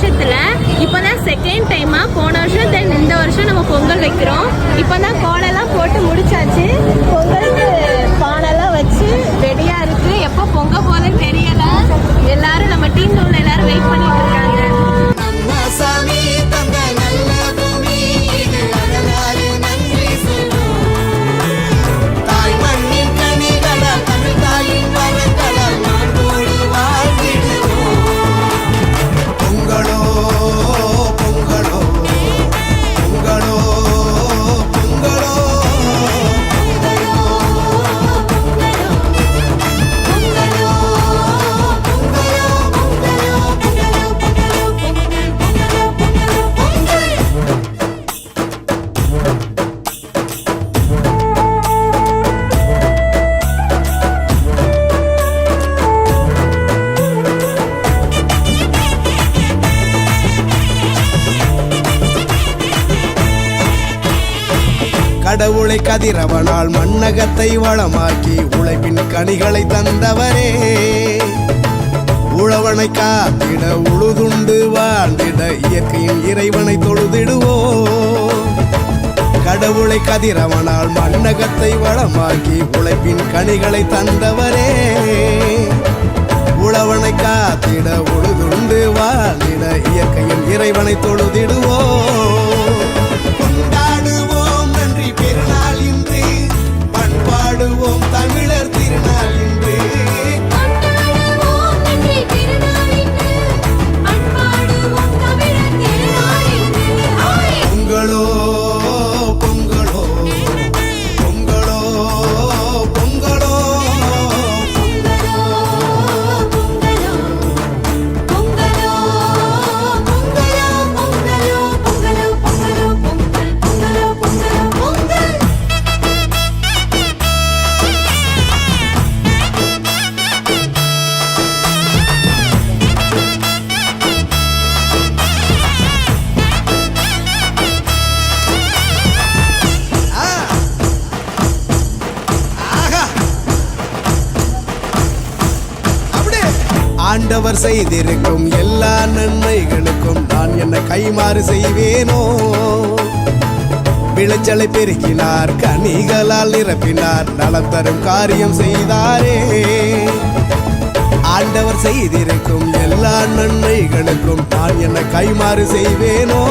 வருஷத்துல இப்பதான் செகண்ட் டைமா போன வருஷம் தென் இந்த வருஷம் நம்ம பொங்கல் வைக்கிறோம். இப்பதான் கோலெல்லாம் போட்டு முடிச்சாச்சு. பொங்கலுக்கு பானைலாம் வச்சு ரெடியா இருக்கு. எப்போ பொங்க போதுன்னு தெரியல. எல்லாரும் நம்ம டீம்ல உள்ள எல்லாரும் வெயிட் பண்ணிட்டு இருக்காங்க. கடவுளை கதிரவனால் மண்ணகத்தை வளமாக்கி உழைப்பின் கனிகளை தந்தவரே, உழவனை காத்திட உழுதுண்டு வாழ்ந்திட இயற்கையின் இறைவனை தொழுதிடுவோம். கடவுளை கதிரவனால் மண்ணகத்தை வளமாக்கி உழைப்பின் கனிகளை தந்தவரே, உழவனை காத்திட உழுதுண்டு வாழ்ந்திட இயற்கையின் இறைவனை தொழுதிடுவோம். பெருநாள் இன்று பண்பாடுவோம் தமிழர் திருநாள் இன்று. பொங்கலோ பொங்கலோ பொங்கலோ பொங்கலோ ஆண்டவர் செய்திருக்கும் எல்லா நன்மைகளுக்கும் நான் என்ன கைமாறு செய்வேனோ. விளைச்சலை பெருக்கினார், கனிகளால் நிரப்பினார், நலம் தரும் காரியம் செய்தாரே. ஆண்டவர் செய்திருக்கும் எல்லா நன்மைகளுக்கும் நான் என்ன கைமாறு செய்வேனோ.